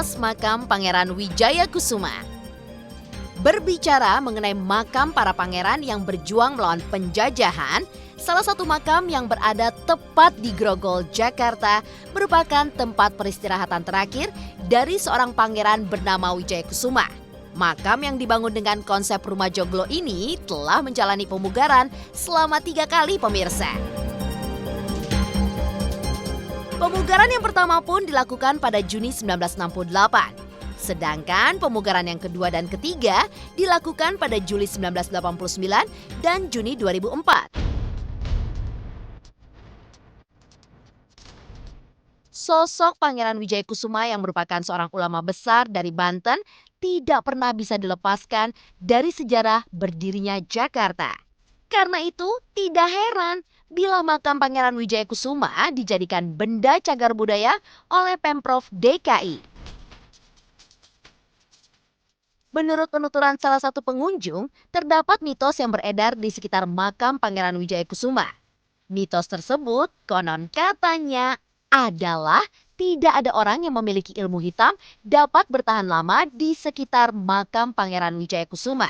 khas makam Pangeran Wijayakusuma. Berbicara mengenai makam para pangeran yang berjuang melawan penjajahan, salah satu makam yang berada tepat di Grogol, Jakarta merupakan tempat peristirahatan terakhir dari seorang pangeran bernama Wijayakusuma. Makam yang dibangun dengan konsep rumah joglo ini telah menjalani pemugaran selama 3 kali pemirsa. Pemugaran yang pertama pun dilakukan pada Juni 1968. Sedangkan pemugaran yang kedua dan ketiga dilakukan pada Juli 1989 dan Juni 2004. Sosok Pangeran Wijayakusuma yang merupakan seorang ulama besar dari Banten tidak pernah bisa dilepaskan dari sejarah berdirinya Jakarta. Karena itu, tidak heran bila makam Pangeran Wijayakusuma dijadikan benda cagar budaya oleh Pemprov DKI. Menurut penuturan salah satu pengunjung, terdapat mitos yang beredar di sekitar makam Pangeran Wijayakusuma. Mitos tersebut konon katanya adalah tidak ada orang yang memiliki ilmu hitam dapat bertahan lama di sekitar makam Pangeran Wijayakusuma.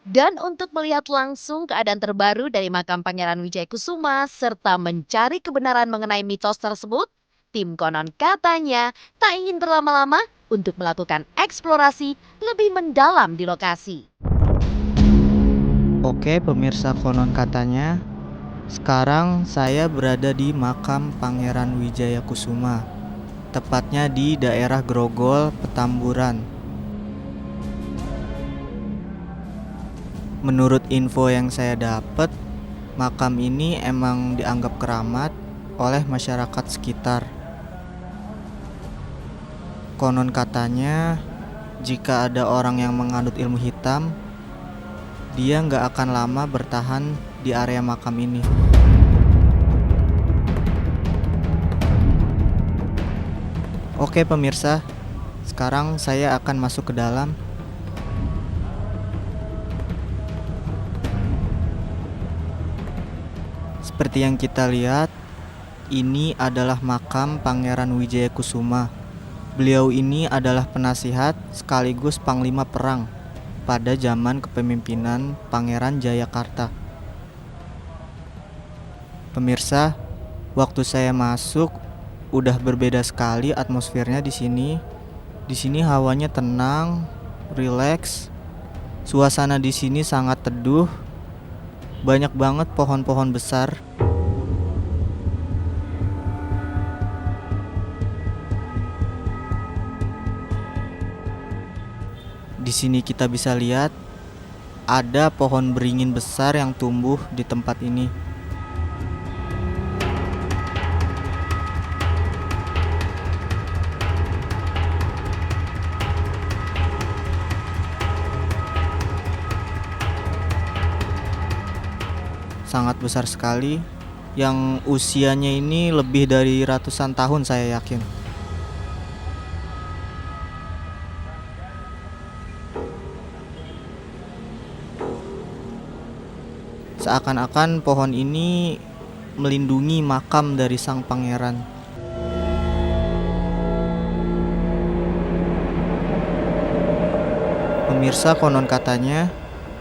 Dan untuk melihat langsung keadaan terbaru dari makam Pangeran Wijayakusuma serta mencari kebenaran mengenai mitos tersebut, tim konon katanya tak ingin berlama-lama untuk melakukan eksplorasi lebih mendalam di lokasi. Oke pemirsa konon katanya, sekarang saya berada di makam Pangeran Wijayakusuma, tepatnya di daerah Grogol, Petamburan. Menurut info yang saya dapat, makam ini emang dianggap keramat oleh masyarakat sekitar. Konon katanya, jika ada orang yang menganut ilmu hitam, dia nggak akan lama bertahan di area makam ini. Oke pemirsa, sekarang saya akan masuk ke dalam. Seperti yang kita lihat, ini adalah makam Pangeran Wijayakusuma. Beliau ini adalah penasihat sekaligus panglima perang pada zaman kepemimpinan Pangeran Jayakarta. Pemirsa, waktu saya masuk udah berbeda sekali atmosfernya di sini. Di sini hawanya tenang, rileks. Suasana di sini sangat teduh. Banyak banget pohon-pohon besar. Di sini kita bisa lihat ada pohon beringin besar yang tumbuh di tempat ini. Sangat besar sekali, yang usianya ini lebih dari ratusan tahun saya yakin. Seakan-akan pohon ini melindungi makam dari sang pangeran. Pemirsa, konon katanya,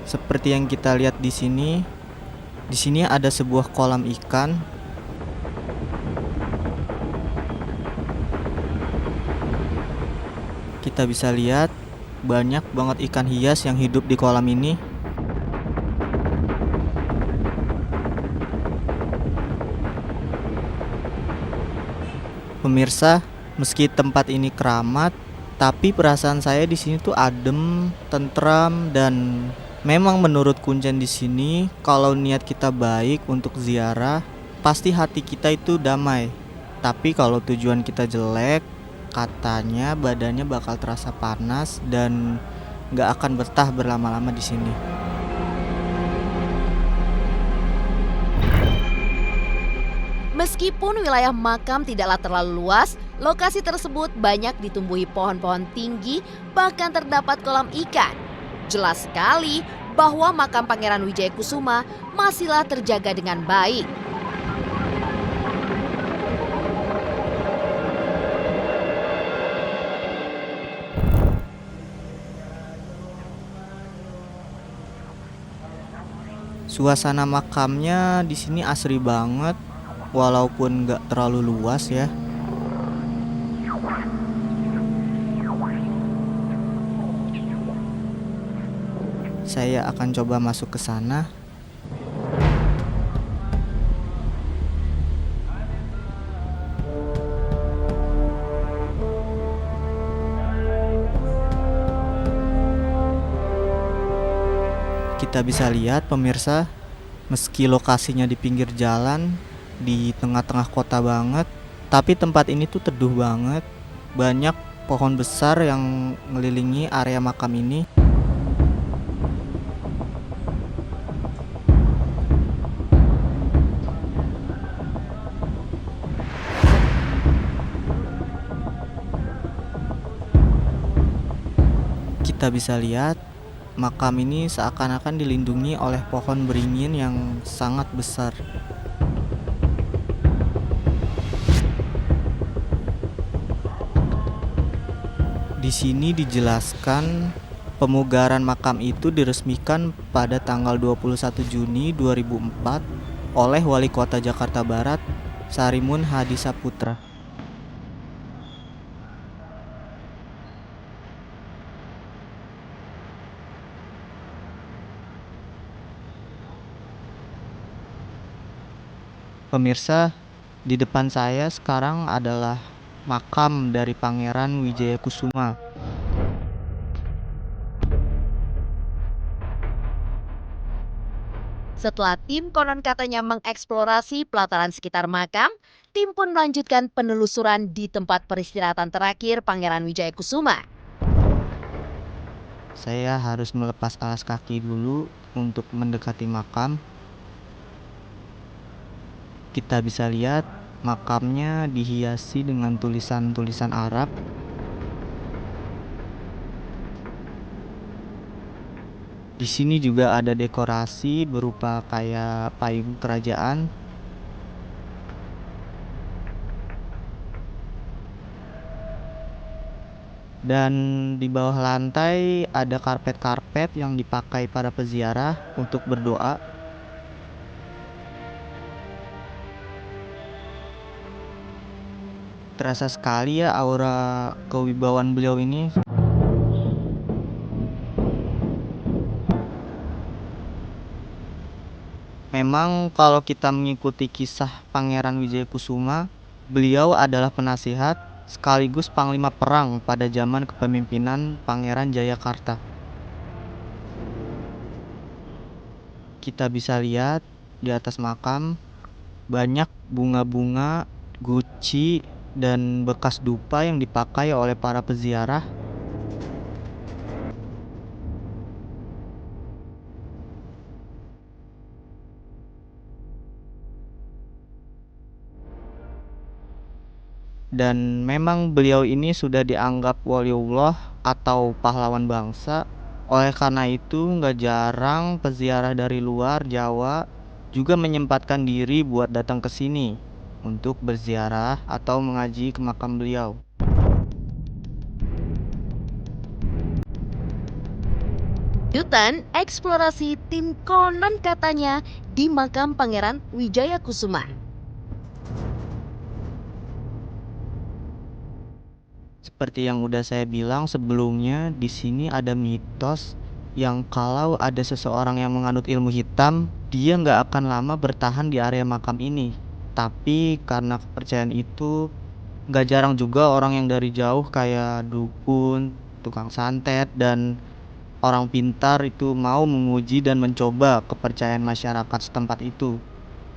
seperti yang kita lihat di sini ada sebuah kolam ikan. Kita bisa lihat banyak banget ikan hias yang hidup di kolam ini. Pemirsa, meski tempat ini keramat, tapi perasaan saya di sini tuh adem, tentram, dan memang menurut kuncen di sini, kalau niat kita baik untuk ziarah, pasti hati kita itu damai. Tapi kalau tujuan kita jelek, katanya badannya bakal terasa panas dan nggak akan betah berlama-lama di sini. Meskipun wilayah makam tidaklah terlalu luas, lokasi tersebut banyak ditumbuhi pohon-pohon tinggi, bahkan terdapat kolam ikan. Jelas sekali bahwa makam Pangeran Wijayakusuma masihlah terjaga dengan baik. Suasana makamnya di sini asri banget, walaupun nggak terlalu luas ya. Saya akan coba masuk ke sana. Kita bisa lihat pemirsa, meski lokasinya di pinggir jalan, di tengah-tengah kota banget, tapi tempat ini tuh teduh banget. Banyak pohon besar yang mengelilingi area makam ini. Kita bisa lihat makam ini seakan-akan dilindungi oleh pohon beringin yang sangat besar. Di sini dijelaskan pemugaran makam itu diresmikan pada tanggal 21 Juni 2004 oleh Wali Kota Jakarta Barat, Sarimun Hadi Saputra. Pemirsa, di depan saya sekarang adalah makam dari Pangeran Wijayakusuma. Setelah tim konon katanya mengeksplorasi pelataran sekitar makam, tim pun melanjutkan penelusuran di tempat peristirahatan terakhir Pangeran Wijayakusuma. Saya harus melepas alas kaki dulu untuk mendekati makam. Kita bisa lihat makamnya dihiasi dengan tulisan-tulisan Arab. Di sini juga ada dekorasi berupa kayak payung kerajaan. Dan di bawah lantai ada karpet-karpet yang dipakai para peziarah untuk berdoa. Terasa sekali ya aura kewibawaan beliau ini. Memang kalau kita mengikuti kisah Pangeran Wijayakusuma, beliau adalah penasihat sekaligus panglima perang pada zaman kepemimpinan Pangeran Jayakarta. Kita bisa lihat di atas makam banyak bunga-bunga, guci, dan bekas dupa yang dipakai oleh para peziarah. Dan memang beliau ini sudah dianggap waliullah atau pahlawan bangsa. Oleh karena itu nggak jarang peziarah dari luar Jawa juga menyempatkan diri buat datang ke sini untuk berziarah atau mengaji ke makam beliau. Lanjutan eksplorasi tim konon katanya di makam Pangeran Wijayakusuma. Seperti yang udah saya bilang sebelumnya, di sini ada mitos yang kalau ada seseorang yang menganut ilmu hitam, dia nggak akan lama bertahan di area makam ini. Tapi karena kepercayaan itu, nggak jarang juga orang yang dari jauh kayak dukun, tukang santet, dan orang pintar itu mau menguji dan mencoba kepercayaan masyarakat setempat itu.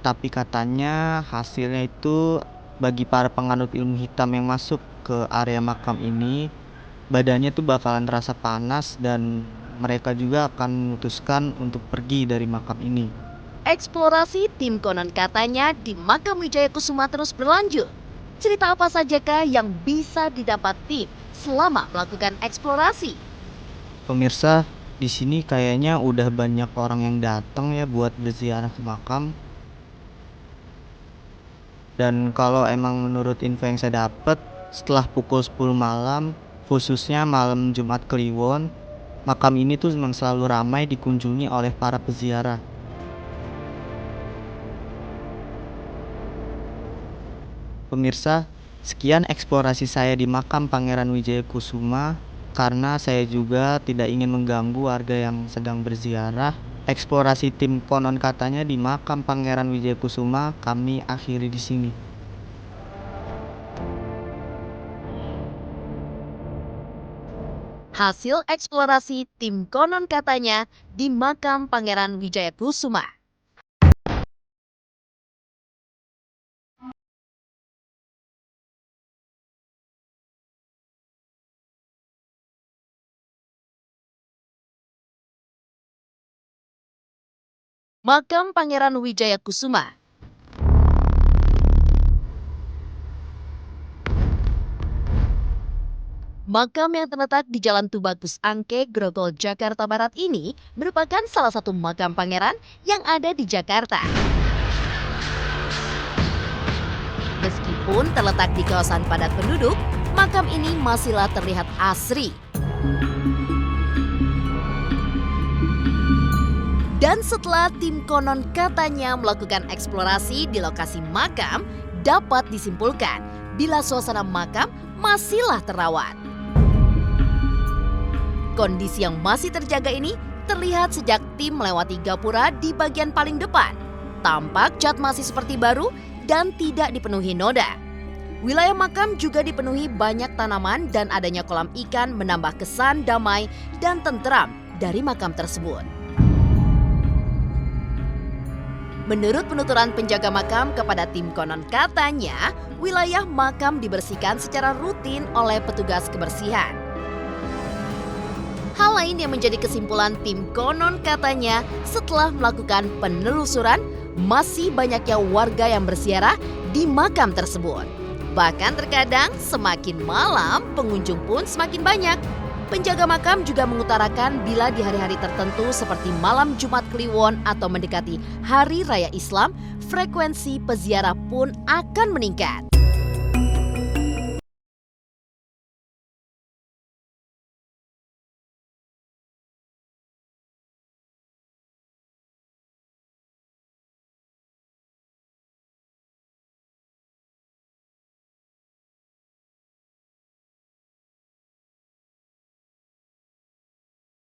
Tapi katanya hasilnya itu bagi para penganut ilmu hitam yang masuk ke area makam ini, badannya tuh bakalan terasa panas dan mereka juga akan memutuskan untuk pergi dari makam ini. Eksplorasi tim konon katanya di makam Wijayakusuma terus berlanjut. Cerita apa sajakah yang bisa didapat tim selama melakukan eksplorasi? Pemirsa, di sini kayaknya udah banyak orang yang datang ya buat berziarah ke makam. Dan kalau emang menurut info yang saya dapat, setelah pukul 10 malam, khususnya malam Jumat Kliwon, makam ini tuh memang selalu ramai dikunjungi oleh para peziarah. Pemirsa, sekian eksplorasi saya di makam Pangeran Wijayakusuma. Karena saya juga tidak ingin mengganggu warga yang sedang berziarah, eksplorasi tim konon katanya di makam Pangeran Wijayakusuma kami akhiri di sini. Hasil eksplorasi tim konon katanya di makam Pangeran Wijayakusuma. Makam Pangeran Wijayakusuma. Makam yang terletak di Jalan Tubagus Angke, Grogol, Jakarta Barat ini merupakan salah satu makam pangeran yang ada di Jakarta. Meskipun terletak di kawasan padat penduduk, makam ini masihlah terlihat asri. Dan setelah tim konon katanya melakukan eksplorasi di lokasi makam, dapat disimpulkan bila suasana makam masihlah terawat. Kondisi yang masih terjaga ini terlihat sejak tim melewati gapura di bagian paling depan. Tampak cat masih seperti baru dan tidak dipenuhi noda. Wilayah makam juga dipenuhi banyak tanaman dan adanya kolam ikan menambah kesan damai dan tentram dari makam tersebut. Menurut penuturan penjaga makam kepada tim konon katanya, wilayah makam dibersihkan secara rutin oleh petugas kebersihan. Hal lain yang menjadi kesimpulan tim konon katanya setelah melakukan penelusuran, masih banyaknya warga yang berziarah di makam tersebut. Bahkan terkadang semakin malam pengunjung pun semakin banyak. Penjaga makam juga mengutarakan bila di hari-hari tertentu seperti malam Jumat Kliwon atau mendekati Hari Raya Islam, frekuensi peziarah pun akan meningkat.